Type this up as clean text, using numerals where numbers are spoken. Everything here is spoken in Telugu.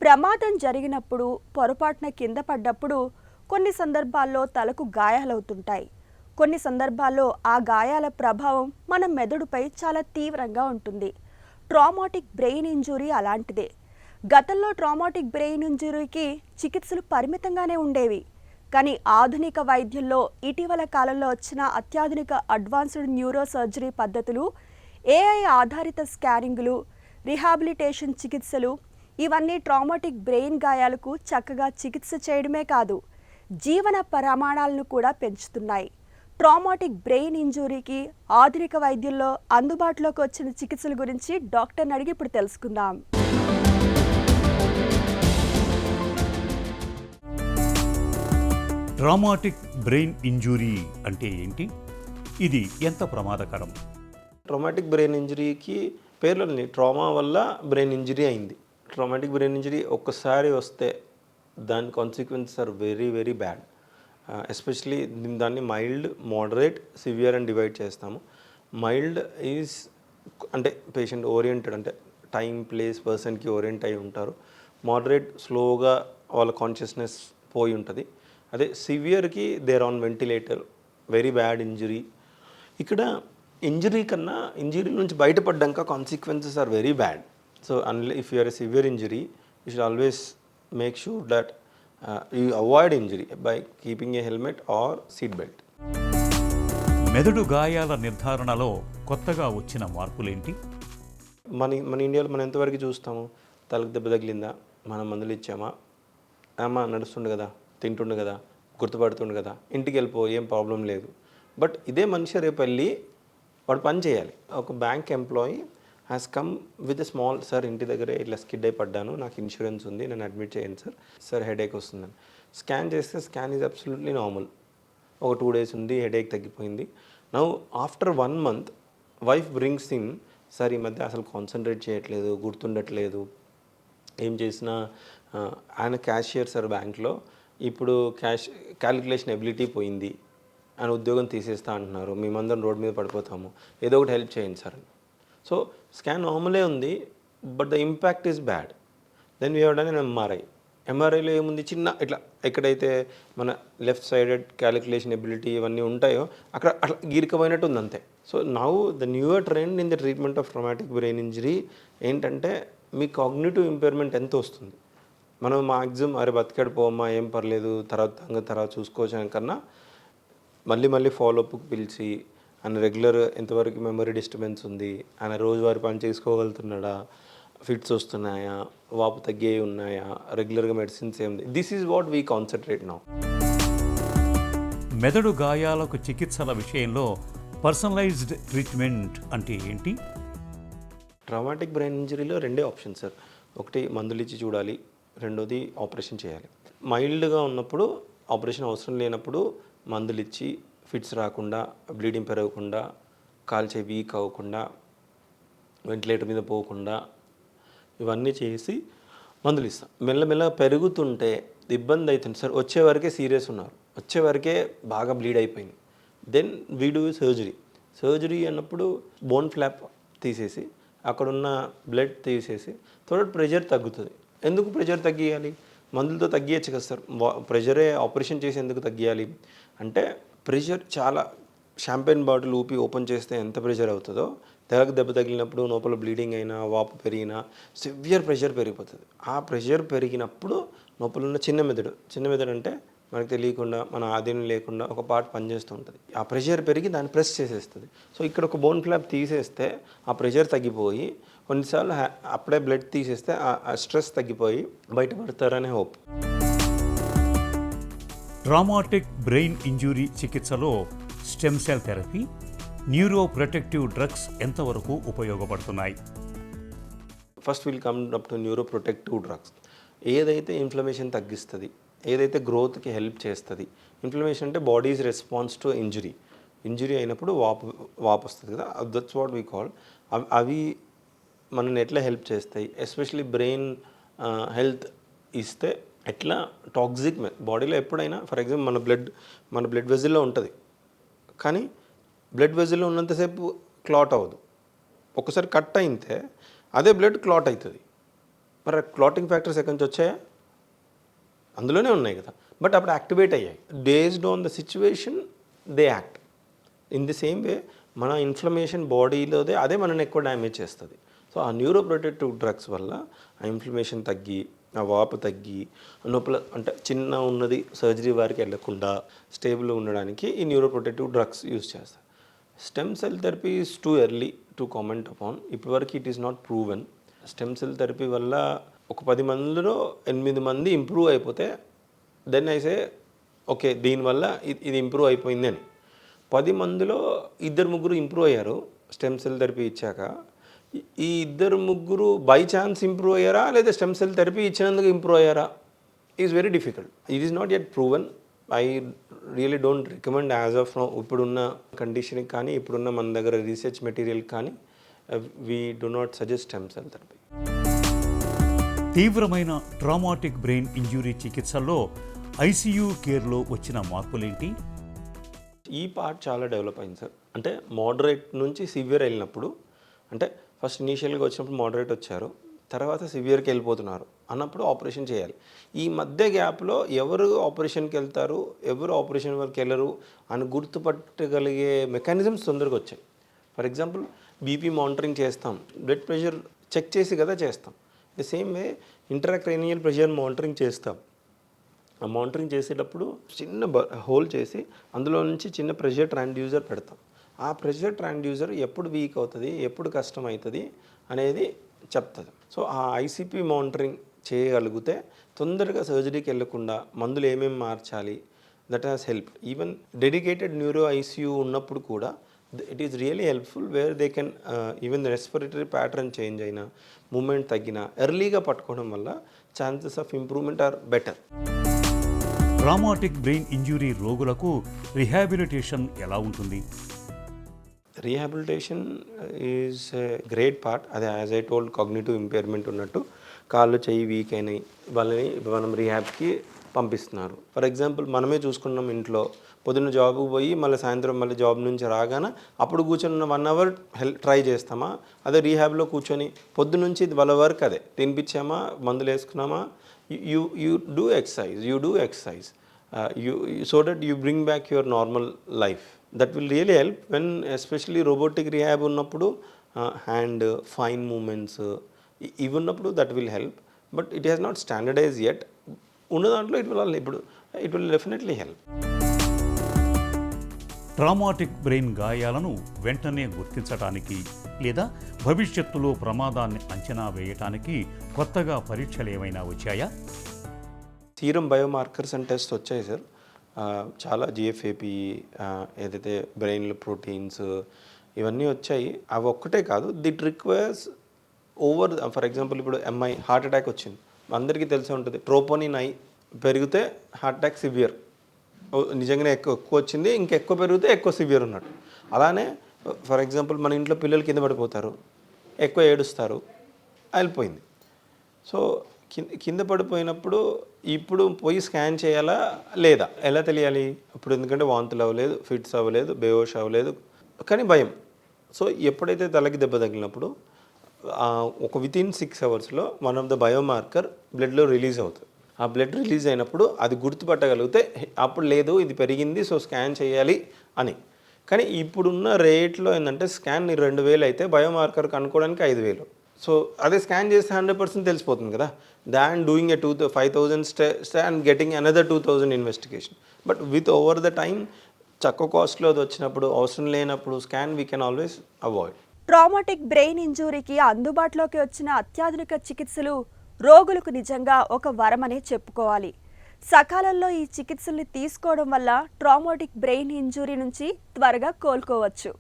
ప్రమాదం జరిగినప్పుడు పొరపాటున కింద పడ్డప్పుడు కొన్ని సందర్భాల్లో తలకు గాయాలవుతుంటాయి. కొన్ని సందర్భాల్లో ఆ గాయాల ప్రభావం మన మెదడుపై చాలా తీవ్రంగా ఉంటుంది. ట్రామాటిక్ బ్రెయిన్ ఇంజురీ అలాంటిదే. గతంలో ట్రామాటిక్ బ్రెయిన్ ఇంజురీకి చికిత్సలు పరిమితంగానే ఉండేవి. కానీ ఆధునిక వైద్యంలో ఇటీవల కాలంలో వచ్చిన అత్యాధునిక అడ్వాన్స్డ్ న్యూరో సర్జరీ పద్ధతులు, ఏఐ ఆధారిత స్కానింగ్లు, రిహాబిలిటేషన్ చికిత్సలు ఇవన్నీ ట్రామాటిక్ బ్రెయిన్ గాయాలకు చక్కగా చికిత్స చేయడమే కాదు, జీవన ప్రమాణాలను కూడా పెంచుతున్నాయి. ట్రామాటిక్ బ్రెయిన్ ఇంజురీకి ఆధునిక వైద్యంలో అందుబాటులోకి వచ్చిన చికిత్సల గురించి డాక్టర్ని అడిగి ఇప్పుడు తెలుసుకుందాం. ట్రామాటిక్ బ్రెయిన్ ఇంజురీ అంటే ఏంటి? ఇది ఎంత ప్రమాదకరం? ట్రామాటిక్ బ్రెయిన్ ఇంజరీకి పేర్లోని ట్రామా వల్ల బ్రెయిన్ ఇంజరీ అయింది. ట్రామాటిక్ బ్రెయిన్ ఇంజరీ ఒక్కసారి వస్తే దాని consequences are very very bad. Especially దాన్ని మైల్డ్, మోడరేట్, సివియర్ అని డివైడ్ చేస్తాము. మైల్డ్ ఈజ్ అంటే పేషెంట్ ఓరియంటెడ్, అంటే టైం, ప్లేస్, పర్సన్కి ఓరియంట్ అయి ఉంటారు. మోడరేట్ స్లోగా వాళ్ళ కాన్షియస్నెస్ పోయి ఉంటుంది. అదే సివియర్కి they're on ventilator, very bad injury. ఇక్కడ ఇంజరీ కన్నా ఇంజరీ నుంచి బయటపడ్డాక consequences are very bad. So if you are a severe injury, you should always make sure that you avoid injury by keeping a helmet or seat belt. మెదడు గాయాల నిర్ధారణలో కొత్తగా వచ్చిన మార్పులేంటి? మన ఇండియాలో మనం ఎంతవరకు చూస్తాము? తలకు దెబ్బ తగిలిందా, మనం మందులు ఇచ్చామా, నడుస్తుండు కదా, తింటుండు కదా, గుర్తుపడుతుండు కదా, ఇంటికి వెళ్ళిపో, ఏం ప్రాబ్లం లేదు. బట్ ఇదే మనిషి రేపు వెళ్ళి వాడు పని చేయాలి. ఒక bank employee has come with a small, sir ఇంటి దగ్గర ఇట్లా స్కిడ్ అయి పడ్డాను, నాకు ఇన్సూరెన్స్ ఉంది, నేను అడ్మిట్ చేయండి సార్ హెడేక్ వస్తుందని. స్కాన్ చేస్తే స్కాన్ ఈజ్ అబ్సల్యూట్లీ నార్మల్. ఒక 2 days ఉంది, హెడేక్ తగ్గిపోయింది. Now after 1 month wife brings in, sir ఈ మధ్య అసలు కాన్సన్ట్రేట్ చేయట్లేదు, గుర్తుండట్లేదు, ఏం చేసినా ఆయన క్యాషియర్ సార్ బ్యాంక్లో, ఇప్పుడు క్యాలిక్యులేషన్ ఎబిలిటీ పోయింది, ఆయన ఉద్యోగం తీసేస్తా అంటున్నారు, మేమందరం రోడ్ మీద పడిపోతాము, ఏదో ఒకటి హెల్ప్ చేయండి సార్ అని. సో స్కాన్ నార్మలే ఉంది, but the impact is bad. Then we have done an ఎంఆర్ఐలో ఏముంది, చిన్న ఇట్లా ఎక్కడైతే మన లెఫ్ట్ సైడెడ్ క్యాలిక్యులేషన్ ఎబిలిటీ ఇవన్నీ ఉంటాయో అక్కడ అట్లా గీరికపోయినట్టు ఉంది అంతే. So now the newer trend in the treatment of traumatic brain injury ఏంటంటే, మీ కాగ్నిటివ్ ఇంపైర్మెంట్ ఎంత వస్తుంది. మనం మ్యాక్సిమం అరే బతికాడు పోమ్మా, ఏం పర్లేదు, తర్వాత చూసుకోవచ్చు కన్నా మళ్ళీ ఫాలోఅప్కి పిలిచి ఆయన రెగ్యులర్ ఎంతవరకు మెమరీ డిస్టర్బెన్స్ ఉంది, ఆయన రోజువారీ పని చేసుకోగలుగుతున్నాడా, ఫిట్స్ వస్తున్నాయా, వాపు తగ్గే ఉన్నాయా, రెగ్యులర్గా మెడిసిన్స్ ఏముంది, this is what we concentrate now. మెదడు గాయాలకు చికిత్సల విషయంలో పర్సనలైజ్డ్ ట్రీట్మెంట్ అంటే ఏంటి? ట్రామాటిక్ బ్రెయిన్ ఇంజరీలో 2 ఆప్షన్స్ సార్. ఒకటి మందులు ఇచ్చి చూడాలి, రెండోది ఆపరేషన్ చేయాలి. మైల్డ్గా ఉన్నప్పుడు ఆపరేషన్ అవసరం లేనప్పుడు మందులు ఇచ్చి ఫిట్స్ రాకుండా, బ్లీడింగ్ పెరగకుండా, కాల్చే వీక్ అవ్వకుండా, వెంటిలేటర్ మీద పోకుండా ఇవన్నీ చేసి మందులు ఇస్తాం. మెల్లమెల్ల పెరుగుతుంటే ఇబ్బంది అవుతుంది సార్, వచ్చేవరకే సీరియస్ ఉన్నారు, వచ్చేవరకే బాగా బ్లీడ్ అయిపోయింది, దెన్ వీ డూ సర్జరీ అన్నప్పుడు బోన్ ఫ్లాప్ తీసేసి అక్కడున్న బ్లడ్ తీసేసి థోడా ప్రెషర్ తగ్గుతుంది. ఎందుకు ప్రెషర్ తగ్గియాలి? మందులతో తగ్గియచ్చు కదా సార్, ప్రెషరే ఆపరేషన్ చేసి ఎందుకు తగ్గియాలి అంటే, ప్రెషర్ చాలా షాంపెయిన్ బాటిల్ ఊపి ఓపెన్ చేస్తే ఎంత ప్రెషర్ అవుతుందో, తెగకు దెబ్బ తగిలినప్పుడు లోపల బ్లీడింగ్ అయినా, వాపు పెరిగినా సివియర్ ప్రెషర్ పెరిగిపోతుంది. ఆ ప్రెషర్ పెరిగినప్పుడు లోపల ఉన్న చిన్న మెదడు అంటే మనకు తెలియకుండా, మన ఆధీనం లేకుండా ఒక పార్ట్ పనిచేస్తూ ఉంటుంది. ఆ ప్రెషర్ పెరిగి దాన్ని ప్రెస్ చేసేస్తుంది. సో ఇక్కడ ఒక బోన్ ఫ్లాప్ తీసేస్తే ఆ ప్రెషర్ తగ్గిపోయి, కొన్నిసార్లు అప్పుడే బ్లడ్ తీసేస్తే ఆ స్ట్రెస్ తగ్గిపోయి బయటపడతారనే హోప్. ట్రామాటిక్ బ్రెయిన్ ఇంజురీ చికిత్సలో stem cell therapy, neuro protective drugs ఎంతవరకు ఉపయోగపడుతున్నాయి? First will come up to neuro protective drugs. ఏదైతే ఇన్ఫ్లమేషన్ తగ్గిస్తుంది, ఏదైతే గ్రోత్కి హెల్ప్ చేస్తుంది. ఇన్ఫ్లమేషన్ అంటే బాడీస్ రెస్పాన్స్ టు ఇంజరీ అయినప్పుడు వాపు వస్తుంది కదా, దట్స్ వాట్ వీ కాల్. అవి మనల్ని ఎట్లా హెల్ప్ చేస్తాయి, ఎస్పెషలీ బ్రెయిన్ హెల్త్ ఇస్తే ఎట్లా టాక్సిక్ బాడీలో ఎప్పుడైనా, ఫర్ ఎగ్జాంపుల్ మన బ్లడ్ వెజిల్లో ఉంటుంది, కానీ బ్లడ్ వెజిల్లో ఉన్నంతసేపు క్లాట్ అవ్వదు. ఒకసారి కట్ అయితే అదే బ్లడ్ క్లాట్ అవుతుంది. మరి క్లాటింగ్ ఫ్యాక్టర్స్ ఎక్కడి నుంచి వచ్చాయా? అందులోనే ఉన్నాయి కదా, బట్ అప్పుడు యాక్టివేట్ అయ్యాయి. Based on the situation they act. In the same way మన ఇన్ఫ్లమేషన్ బాడీలోదే అదే మనని ఎక్కువ డ్యామేజ్ చేస్తుంది. సో ఆ న్యూరోప్రొటెక్టివ్ డ్రగ్స్ వల్ల ఆ ఇన్ఫ్లమేషన్ తగ్గి, ఆ వాపు తగ్గి, నొప్పుల అంటే చిన్న ఉన్నది సర్జరీ వారికి వెళ్ళకుండా స్టేబుల్గా ఉండడానికి ఈ న్యూరోప్రొటెక్టివ్ డ్రగ్స్ యూజ్ చేస్తారు. Stem cell therapy is too early to comment upon. ఇప్పటివరకు it is not proven. Stem cell therapy వల్ల ఒక 10 మందిలో 8 మంది ఇంప్రూవ్ అయిపోతే దెన్ అయితే ఓకే దీనివల్ల ఇది ఇంప్రూవ్ అయిపోయింది అని. 10 మందిలో 2-3 ఇంప్రూవ్ అయ్యారు స్టెమ్ సెల్ థెరపీ ఇచ్చాక. ఈ 2-3 బై ఛాన్స్ ఇంప్రూవ్ అయ్యారా లేదా స్టెమ్ సెల్ థెరపీ ఇచ్చినందుకు ఇంప్రూవ్ అయ్యారా is very difficult. It is not yet proven. I really don't recommend as of now. ఇప్పుడున్న కండిషన్కి కానీ ఇప్పుడున్న మన దగ్గర రీసెర్చ్ మెటీరియల్ కానీ we do not suggest stem cell therapy. తీవ్రమైన ట్రామాటిక్ బ్రెయిన్ ఇంజ్యూరీ చికిత్సల్లో ఐసీయూ కేర్లో వచ్చిన మార్పులేంటి? ఈ పార్ట్ చాలా డెవలప్ అయింది సార్. అంటే మోడరేట్ నుంచి సివియర్ వెళ్ళినప్పుడు, అంటే ఫస్ట్ ఇనీషియల్గా వచ్చినప్పుడు మోడరేట్ వచ్చారు, తర్వాత సివియర్కి వెళ్ళిపోతున్నారు అన్నప్పుడు ఆపరేషన్ చేయాలి. ఈ మధ్య గ్యాప్లో ఎవరు ఆపరేషన్కి వెళ్తారు, ఎవరు ఆపరేషన్ వరకు వెళ్ళరు అని గుర్తుపట్టగలిగే మెకానిజమ్స్ తొందరగా వచ్చాయి. ఫర్ ఎగ్జాంపుల్ బీపీ మానిటరింగ్ చేస్తాం, బ్లడ్ ప్రెషర్ చెక్ చేసి కదా చేస్తాం. The same way intracranial pressure monitoring చేస్తాం. ఆ మానిటరింగ్ చేసేటప్పుడు చిన్న హోల్ చేసి అందులో నుంచి చిన్న ప్రెషర్ ట్రాన్స్డ్యూసర్ పెడతాం. ఆ ప్రెషర్ ట్రాన్స్డ్యూసర్ ఎప్పుడు వీక్ అవుతుంది, ఎప్పుడు కష్టం అవుతుంది అనేది చెప్తుంది. సో ఆ ఐసీపీ మానిటరింగ్ చేయగలిగితే తొందరగా సర్జరీకి వెళ్ళకుండా మందులు ఏమేమి మార్చాలి, that has help. Even dedicated neuro ICU ఉన్నప్పుడు కూడా it is really helpful where they can even respiratory pattern change అయినా, మూమెంట్ తగ్గినా ఎర్లీగా పట్టుకోవడం వల్ల chances of improvement are better. Traumatic brain injury రోగులకు రిహాబిలిటేషన్ ఎలా ఉంటుంది? Rehabilitation is a great part. అదే as I told cognitive impairment ఉన్నట్టు కాళ్ళు చెయ్యి వీక్ అయినాయి వాళ్ళని మనం రీహాబ్కి పంపిస్తున్నారు. ఫర్ ఎగ్జాంపుల్ మనమే చూసుకున్నాం, ఇంట్లో పొద్దున్న జాబ్కి పోయి మళ్ళీ సాయంత్రం మళ్ళీ జాబ్ నుంచి రాగానే అప్పుడు కూర్చొని 1 అవర్ ట్రై చేస్తామా? అదే రీహాబ్లో కూర్చొని పొద్దు నుంచి వాళ్ళ వర్క్ అదే, తినిపించామా, మందులు వేసుకున్నామా, you do exercise so that you bring back your normal life. That will really help when especially robotic rehab ఉన్నప్పుడు hand fine movements ఇవి ఉన్నప్పుడు that will help, but it has not standardized yet. ఉన్న దాంట్లో it will definitely help. Traumatic brain గాయాలను వెంటనే గుర్తించడానికి లేదా భవిష్యత్తులో ప్రమాదాన్ని అంచనా వేయటానికి కొత్తగా పరీక్షలు ఏమైనా వచ్చాయా? సీరం బయోమార్కర్స్ అండ్ టెస్ట్ వచ్చాయి సార్. చాలా జిఎఫ్ఏపి ఏదైతే బ్రెయిన్లో ప్రోటీన్స్ ఇవన్నీ వచ్చాయి. అవి ఒక్కటే కాదు, దిట్ రిక్వైర్స్ ఓవర్. ఫర్ ఎగ్జాంపుల్ ఇప్పుడు ఎంఐ హార్ట్ అటాక్ వచ్చింది, అందరికీ తెలిసే ఉంటుంది. ట్రోపోనిన్ ఐ పెరిగితే హార్ట్ అటాక్ సివియర్, నిజంగానే ఎక్కువ వచ్చింది, ఇంకెక్కువ పెరిగితే ఎక్కువ సివియర్ ఉన్నట్టు. అలానే ఫర్ ఎగ్జాంపుల్ మన ఇంట్లో పిల్లలు కింద పడిపోతారు, ఎక్కువ ఏడుస్తారు, అయిపోయింది. సో కింద పడిపోయినప్పుడు ఇప్పుడు పోయి స్కాన్ చేయాలా లేదా ఎలా తెలియాలి? ఇప్పుడు ఎందుకంటే వాంతులు అవ్వలేదు, ఫిట్స్ అవ్వలేదు, బేహోష్ అవ్వలేదు, కానీ భయం. సో ఎప్పుడైతే తలకి దెబ్బ తగిలినప్పుడు ఒక వితిన్ 6 అవర్స్లో వన్ ఆఫ్ ద బయోమార్కర్ బ్లడ్లో రిలీజ్ అవుతుంది. ఆ బ్లడ్ రిలీజ్ అయినప్పుడు అది గుర్తుపట్టగలిగితే అప్పుడు లేదు ఇది పెరిగింది సో స్కాన్ చేయాలి అని. కానీ ఇప్పుడున్న రేట్లో ఏంటంటే స్కాన్ 2000 అయితే బయోమార్కర్ కనుక్కోవడానికి 5000. సో అదే స్కాన్ చేస్తే 100% తెలిసిపోతుంది కదా, than doing 5,000 and getting another 2,000 investigation. But with over the time తక్కువ కాస్ట్లో అది వచ్చినప్పుడు, అవసరం లేనప్పుడు scan we can always avoid. Traumatic brain ఇంజూరీకి అందుబాటులోకి వచ్చిన అత్యాధునిక చికిత్సలు రోగులకు నిజంగా ఒక వరమనే చెప్పుకోవాలి. సకాలంలో ఈ చికిత్సల్ని తీసుకోవడం వల్ల ట్రామాటిక్ బ్రెయిన్ ఇంజూరీ నుంచి త్వరగా కోలుకోవచ్చు.